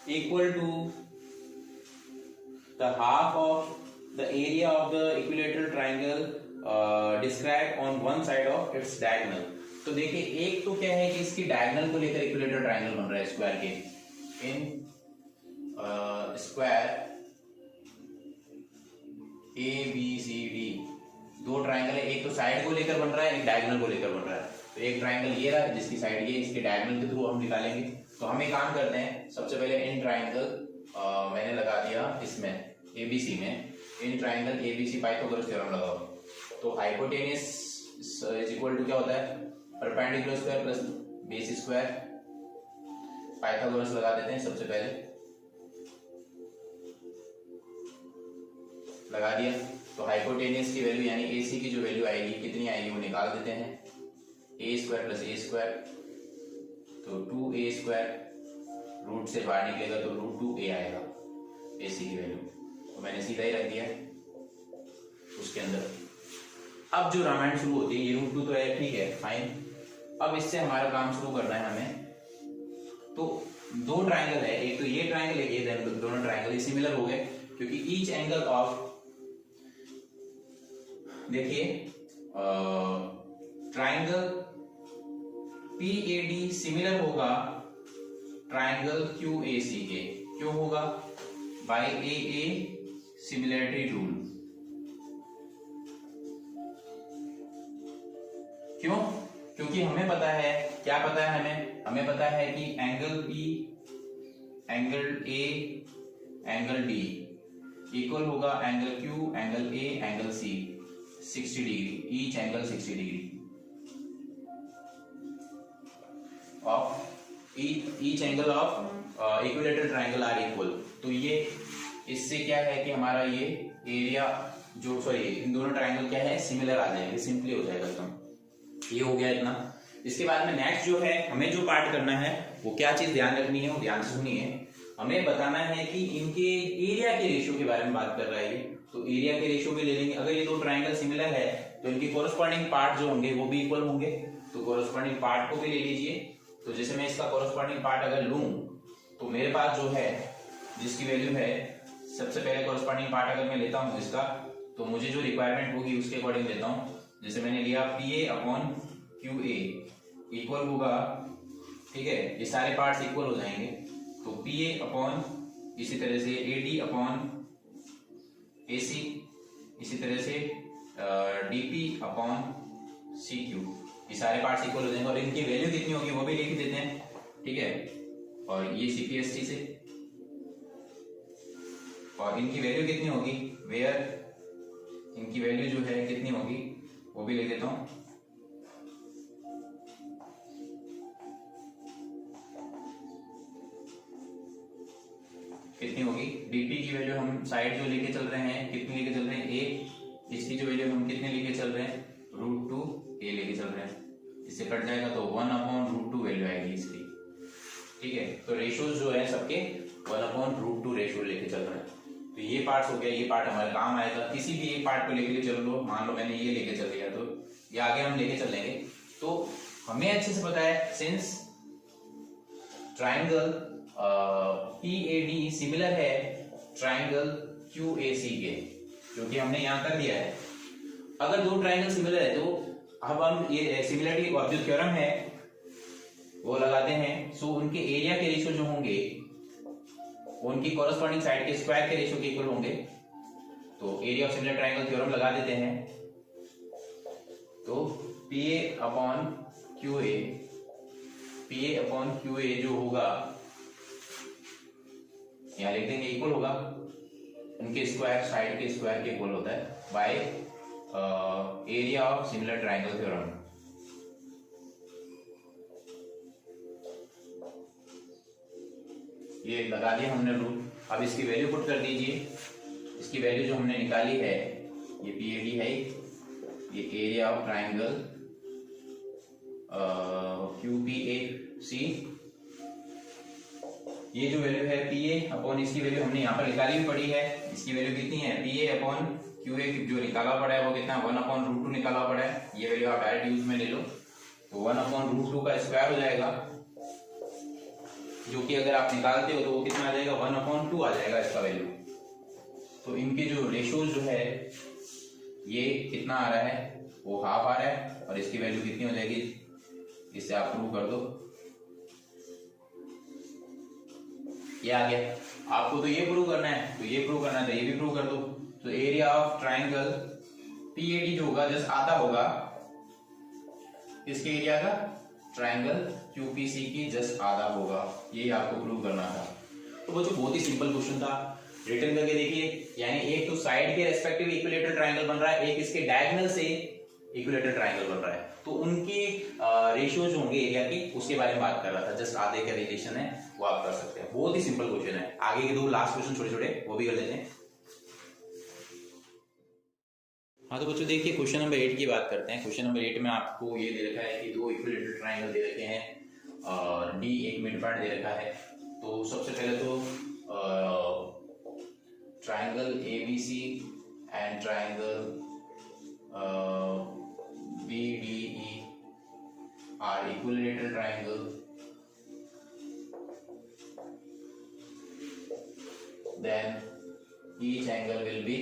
equal to the half of the area of the equilateral triangle describe on one side of its diagonal. तो देखिए, एक तो क्या है कि इसकी diagonal को लेकर इक्विलेटरल ट्राइंगल बन रहा है स्क्वायर के। In square A B C D दो ट्राइंगल है, एक तो साइड को लेकर बन रहा है, एक डायगोनल को लेकर बन रहा है। तो एक ट्राइंगल ये रहा जिसकी साइड ये, इसके डायगोनल के थ्रू हम निकालेंगे। तो हम एक काम करते हैं, सबसे पहले इन ट्राइंगल मैंने लगा दिया इसमें एबीसी में, in triangle ABC Pythagoras theorem लगाओ। तो हाइपोटेनियस इज इक्वल टू क्या होता है, perpendicular square plus base square. Pythagoras लगा देते हैं, सबसे पहले लगा दिया। तो हाइपोटेनियस की वैल्यू यानी AC की जो वैल्यू आएगी, कितनी आएगी वो निकाल देते हैं, ए स्क्वायर प्लस ए स्क्वायर, तो 2a स्क्वायर, रूट से बाहर निकलेगा तो √2a आएगा AC की वैल्यू। तो मैंने सीधा ही रख दिया उसके अंदर। अब जो रामायण शुरू होती है, ये √2 तो है, ठीक है फाइन। अब इससे हमारा काम शुरू करना है हमें। तो दो ट्राइंगल है, एक तो ये ट्राइंगल है, ये दोनों ट्राइंगल सिमिलर हो गए, क्योंकि ईच एंगल ऑफ, देखिए ट्राइंगल PAD सिमिलर होगा ट्राइंगल QAC के। क्यों होगा, बाय AA सिमिलरिटी रूल। क्यों, क्योंकि हमें पता है, क्या पता है हमें पता है कि angle P, angle A, angle D equal होगा angle Q, angle A, angle C 60 degree, each angle 60 degree of each angle of equilateral triangle are equal. तो ये इससे क्या है कि हमारा ये एरिया जो, सॉरी इन दोनों ट्राइंगल क्या है, सिमिलर आ जाएंगे, सिंपली हो जाएगा एकदम। ये हो गया इतना। इसके बाद में नेक्स्ट जो है, हमें जो पार्ट करना है वो क्या चीज ध्यान रखनी है, वो ध्यान से सुनिए। हमें बताना है कि इनके एरिया के रेशियो के बारे में बात कर रहा है ये, तो एरिया के रेशियो भी ले लेंगे। अगर ये दो ट्राइंगल सिमिलर है तो इनके कोरस्पॉन्डिंग पार्ट जो होंगे वो भी इक्वल होंगे, तो कोरस्पॉन्डिंग पार्ट को भी ले लीजिए। तो जैसे मैं इसका कोरस्पॉन्डिंग पार्ट अगर लूं तो मेरे पास जो है, जिसकी वैल्यू है, सबसे पहले कोरस्पॉन्डिंग पार्ट अगर मैं लेता हूं इसका, तो मुझे जो रिक्वायरमेंट होगी उसके अकॉर्डिंग लेता हूं। जैसे मैंने लिया PA/QA इक्वल होगा, ठीक है, ये सारे पार्ट्स इक्वल हो जाएंगे, तो PA/ इसी तरह से AD/AC, इसी तरह से DP/CQ, ये सारे पार्ट्स इक्वल हो जाएंगे। और इनकी वैल्यू कितनी होगी वो भी लिख देते हैं, ठीक है। और ये CPST से, और इनकी वैल्यू कितनी होगी, वेयर इनकी वैल्यू जो है कितनी होगी वो भी लिख देता हूं। कितनी होगी, DP की वैल्यू हम साइड जो लेके चल रहे हैं, कितनी लेके चल रहे हैं, A। इसकी जो वैल्यू हम कितने लेके चल रहे हैं, √2a लेके चल रहे हैं। इससे कट जाएगा तो 1/√2 वैल्यू आएगी इसकी, ठीक है। तो रेशियोज जो है सबके 1/√2 रेशियो लेके चल रहे हैं। तो ये पार्ट हो गया, ये पार्ट हमारे काम आएगा। किसी भी एक पार्ट को लेके चल लो, मान लो मैंने ये लेके चल लिया, तो ये आगे हम लेके चलेंगे। तो हमें अच्छे से पता है, सिंस ट्राइंगल PAD सिमिलर है ट्राइंगल QAC के, जो कि हमने यहां कर दिया है। अगर दो ट्राइंगल सिमिलर है तो अब हम ये सिमिलरिटी और जो थ्योरम है वो लगाते हैं। सो उनके एरिया के रेशियो जो होंगे उनकी कॉरस्पॉन्डिंग साइड के स्क्वायर के रेशियो के इक्वल होंगे। तो area of similar triangle theorem लगा देते हैं। तो PA/QA P A upon Q A जो होगा यहाँ लिख देंगे इक्वल होगा उनके स्क्वायर, साइड के स्क्वायर के इक्वल होता है by area of similar triangle theorem. ये लगा दिया हमने रूल। अब इसकी वैल्यू पुट कर दीजिए। इसकी वैल्यू जो हमने निकाली है ये पीएडी है, ये एरिया ऑफ ट्राइंगल QPAC, ये जो वैल्यू है पीए अपॉन इसकी वैल्यू हमने यहाँ पर निकाली भी पड़ी है। इसकी वैल्यू कितनी है, पीए अपॉन क्यूए जो निकाला पड़ा है वो कितना 1/√2 निकाला पड़ा है। ये वैल्यू आप डायरेक्ट यूज में ले लो तो 1/√2 का स्क्वायर हो जाएगा, जो कि अगर आप निकालते हो तो वो कितना आ जाएगा 1/2 आ जाएगा इसका वैल्यू। तो इनके जो रेशियो जो है ये कितना आ रहा है, वो हाफ आ रहा है और इसकी वैल्यू कितनी हो जाएगी, इससे आप प्रूव कर दो। ये आ गया। आपको तो ये प्रूव करना है, तो ये प्रूव करना है तो ये भी प्रूव कर दो। तो एरिया ऑफ ट्राइंगल पीएडी जो होगा जस्ट आधा होगा इसके एरिया का, ट्राइंगल क्यूपीसी की जस्ट आधा होगा। ये आपको प्रूव करना था। तो बच्चों बहुत ही सिंपल क्वेश्चन था, रिटर्न करके देखिए। यानी एक तो साइड के रेस्पेक्टिव इक्विलेटरल ट्राइंगल बन रहा है, एक इसके डायगोनल से इक्विलेटरल ट्राइंगल बन रहा है, तो उनके रेशियो जो होंगे एरिया की उसके बारे में बात कर रहा था। जस्ट आधे का रिलेशन है वो आप कर सकते हैं। बहुत ही सिंपल क्वेश्चन है। आगे के दो लास्ट क्वेश्चन छोटे छोटे वो भी कर लेते हैं। हाँ तो बच्चों देखिए क्वेश्चन नंबर 8 की बात करते हैं। क्वेश्चन नंबर 8 में आपको ये दे रखा है कि दो इक्विलेटरल ट्राइंगल दे रखे हैं और डी एक मिड पॉइंट दे रखा है। तो सबसे पहले तो triangle ABC and triangle BDE are equilateral triangle, then each angle will be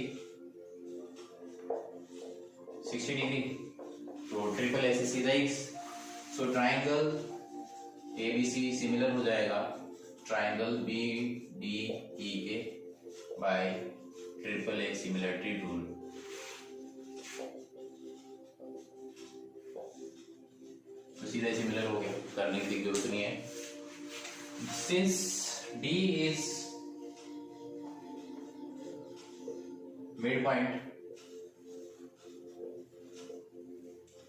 60 degree. तो ट्रिपल ऐसे सीधा x, so triangle ABC similar हो जाएगा ट्राइंगल BDE के bye triple x similarity rule. तो सीधा सिमिलर हो गया, करने की जरूरत नहीं है। Since D is mid point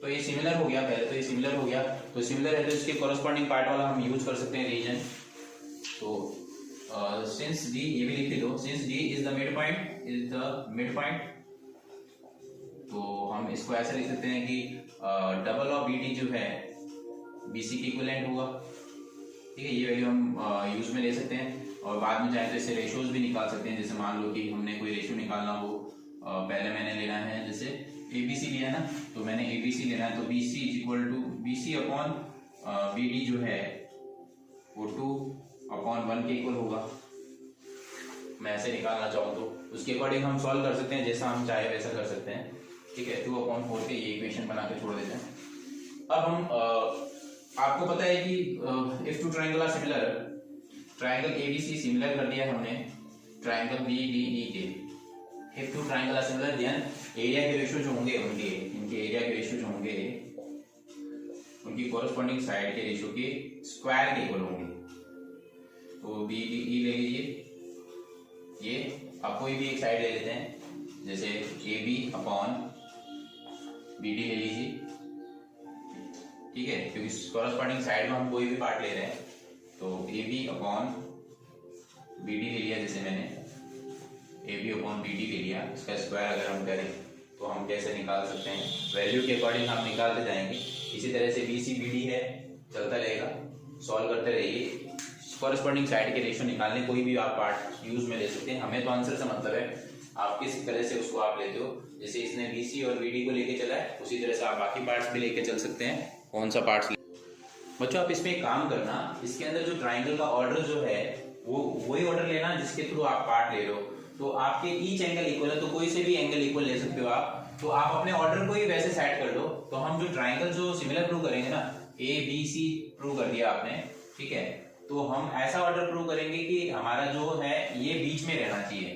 तो ये सिमिलर हो गया। पहले तो ये सिमिलर हो गया, तो सिमिलर है तो इसके कॉरेस्पॉन्डिंग पार्ट वाला हम यूज कर सकते हैं रीजन। तो सिंस D, ये भी लिख दो, since D is the mid point, तो हम इसको ऐसे लिख सकते हैं कि डबल ऑफ BD जो है BC के इक्विवेलेंट होगा। ठीक है, ये वैल्यू हम यूज में ले सकते हैं और बाद में चाहे तो इससे रेशियोज भी निकाल सकते हैं। जैसे मान लो कि हमने कोई रेशियो निकालना हो, पहले मैंने लेना है जैसे ABC लिया ना, तो मैंने ABC लेना है तो BC is equal to BC upon BD जो है वो 2/1 के इक्वल होगा। मैं ऐसे निकालना चाहूँ तो उसके अकॉर्डिंग हम सॉल्व कर सकते हैं, जैसा हम चाहे वैसा कर सकते हैं। ठीक है, 2/4 के ये इक्वेशन बना के छोड़ देते हैं। अब हम आपको पता है कि if two triangle are similar, triangle ABC similar कर दिया हमने ट्राइंगल BDE के। If two triangle are similar then area के रेशियो जो होंगे इनके एरिया के रेशियो जो होंगे उनकी कोरस्पॉन्डिंग साइड के रेशियो के स्क्वायर के इक्वल होंगे। तो BDE ले लीजिए, ये आप कोई भी एक साइड ले लेते हैं, जैसे AB अपॉन BD ले लीजिए। ठीक है, क्योंकि कोरस्पॉन्डिंग साइड में हम कोई भी पार्ट ले रहे हैं, तो AB अपॉन BD ले लिया। जैसे मैंने AB अपॉन BD ले लिया, इसका स्क्वायर अगर हम करें तो हम कैसे निकाल सकते हैं, वैल्यू के अकॉर्डिंग हम निकालते जाएंगे। इसी तरह से BC BD है, चलता रहेगा, सॉल्व करते रहिए। कॉरेस्पॉन्डिंग साइड के रेशियो निकालने कोई भी आप पार्ट यूज में ले सकते हैं। हमें तो आंसर से मतलब है, आप किस तरह से उसको आप लेते हो। जैसे इसने BC और BD को लेके चला है, उसी तरह से आप बाकी पार्ट्स भी लेके चल सकते हैं। कौन सा पार्ट्स बच्चों, आप इसमें एक काम करना, इसके अंदर जो ट्राइंगल का ऑर्डर जो है वो वही ऑर्डर लेना जिसके थ्रू आप पार्ट ले रहे हो। तो आपके ईच एंगल इक्वल है, तो कोई से भी एंगल इक्वल ले सकते हो आप। तो आप अपने ऑर्डर को ही वैसे सेट कर दो। तो हम जो ट्राइंगल जो सिमिलर प्रूव करेंगे ना, ABC प्रूव कर दिया आपने, ठीक है, तो हम ऐसा ऑर्डर प्रूव करेंगे कि हमारा जो है ये बीच में रहना चाहिए,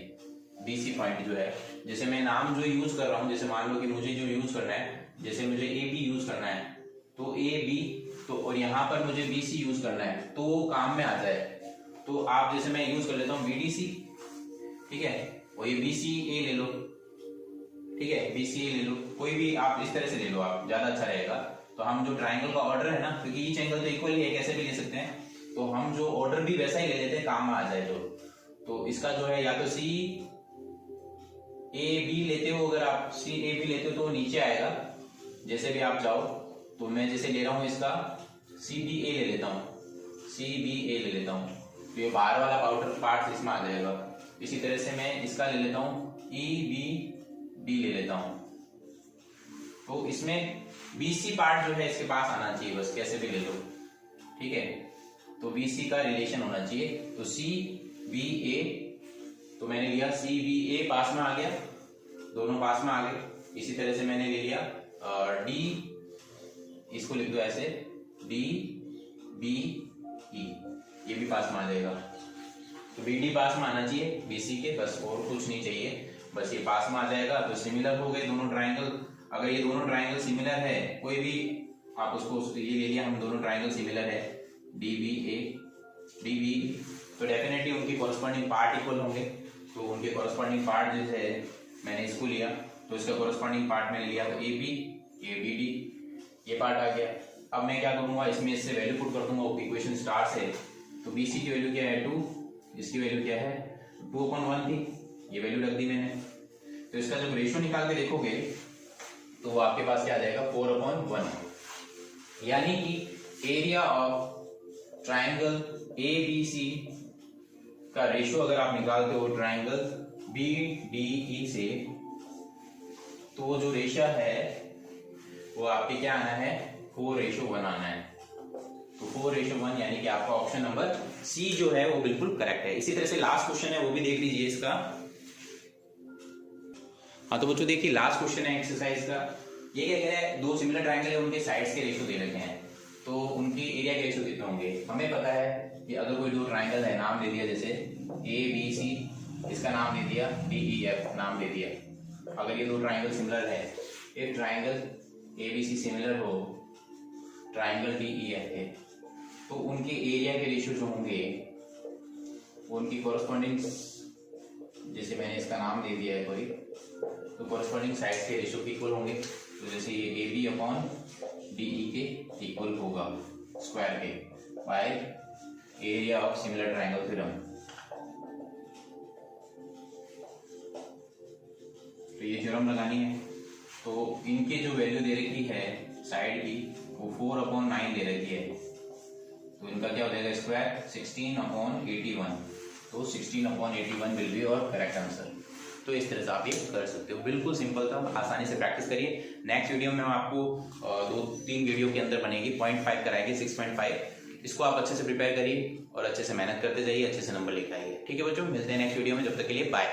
BC पॉइंट जो है। जैसे मैं नाम जो यूज कर रहा हूँ, जैसे मान लो कि मुझे जो यूज करना है, जैसे मुझे AB यूज करना है, तो AB तो और यहाँ पर मुझे BC यूज करना है तो काम में आ जाए। तो आप जैसे मैं यूज कर लेता हूँ BDC, ठीक है, और ये BCA ले लो, ठीक है, BCA ले लो, कोई भी आप इस तरह से ले लो, आप ज्यादा अच्छा रहेगा। तो हम जो ट्राइंगल का ऑर्डर है ना, क्योंकि ईच एंगल तो इक्वल ही है, कैसे भी ले सकते हैं, तो हम जो ऑर्डर भी वैसा ही ले लेते हैं, काम में आ जाए तो इसका जो है या तो CAB लेते हो, अगर आप CAB लेते हो तो नीचे आएगा, जैसे भी आप चाहो। तो मैं जैसे ले रहा हूँ इसका CBA ले लेता हूँ, CBA ले लेता हूँ, तो ये बाहर वाला पाउडर पार्ट इसमें आ जाएगा। इसी तरह से मैं इसका ले लेता हूँ EBB ले लेता हूँ, तो इसमें BC पार्ट जो है इसके पास आना चाहिए, बस कैसे भी ले लो, ठीक है। तो BC का रिलेशन होना चाहिए, तो CBA, तो मैंने लिया CBA पास में आ गया, दोनों पास में आ गए। इसी तरह से मैंने ले लिया D, इसको लिख दो ऐसे DBE, ये भी पास में आ जाएगा। तो BD पास में आना चाहिए BC के, बस और कुछ नहीं चाहिए, बस ये पास में आ जाएगा। तो सिमिलर हो गए दोनों ट्राइंगल। अगर ये दोनों ट्राइंगल सिमिलर है, कोई भी आप उसको ये ले लिया, हम दोनों ट्राइंगल सिमिलर है DBA DBE, तो डेफिनेटली उनकी कॉरस्पॉन्डिंग पार्ट इक्वल होंगे। तो उनके कॉरस्पॉन्डिंग पार्ट जो है मैंने इसको लिया, तो इसका कॉरस्पॉन्डिंग पार्ट मैंने लिया, तो AB ABD ये पार्ट आ गया। अब मैं क्या करूंगा, इसमें इससे वैल्यू पुट कर दूंगा, इक्वेशन स्टार से। तो BC की वैल्यू क्या है 2, इसकी वैल्यू क्या है 2/1 थी, ये वैल्यू रख दी मैंने। तो इसका जब रेशियो निकाल के देखोगे तो वो आपके पास क्या आ जाएगा 4/1, यानी कि एरिया ऑफ ट्राइंगल ABC का रेशियो अगर आप निकालते हो ट्राइंगल BDE से, तो वो जो रेशियो है वो आपके क्या आना है 4:1 आना है। तो 4:1 यानी कि आपका ऑप्शन नंबर C जो है वो बिल्कुल करेक्ट है। इसी तरह से लास्ट क्वेश्चन है वो भी देख लीजिए इसका। हाँ तो बच्चों देखिए लास्ट क्वेश्चन है एक्सरसाइज का। ये क्या कह रहा है, दो सिमिलर ट्राइंगल है, उनके साइड्स के रेशियो दे रखे हैं, तो उनकी एरिया के रेशियो कितने होंगे। हमें पता है कि अगर कोई दो ट्राइंगल है, नाम दे दिया जैसे ABC, इसका नाम दे दिया DEF, नाम दे दिया। अगर ये दो ट्राइंगल सिमिलर है, एक ट्राइंगल ABC सिमिलर हो ट्राइंगल DEF के, तो उनके एरिया के रेशियो जो होंगे उनकी कॉरस्पॉन्डिंग, जैसे मैंने इसका नाम दे दिया है कोई, तो कॉरस्पॉन्डिंग साइड्स के रेशियो इक्वल होंगे। तो जैसे ये AB/DE के इक्वल होगा स्क्वायर के bye area of similar triangle theorem. तो ये थ्योरम लगानी है। तो इनके जो वैल्यू दे रखी है साइड की वो 4/9 दे रखी है, तो इनका क्या हो जाएगा स्क्वायर 16/81। तो 16/81 विल बी और करेक्ट आंसर। तो इस तरह से आप ये कर सकते हो, बिल्कुल सिंपल था, आसानी से प्रैक्टिस करिए। नेक्स्ट वीडियो में हम आपको 2-3 वीडियो के अंदर बनेगी 0.5 कराएंगे 6.5, इसको आप अच्छे से प्रिपेयर करिए और अच्छे से मेहनत करते जाइए, अच्छे से नंबर लेकर आइए। ठीक है बच्चों, मिलते हैं नेक्स्ट वीडियो में, जब तक के लिए बाय।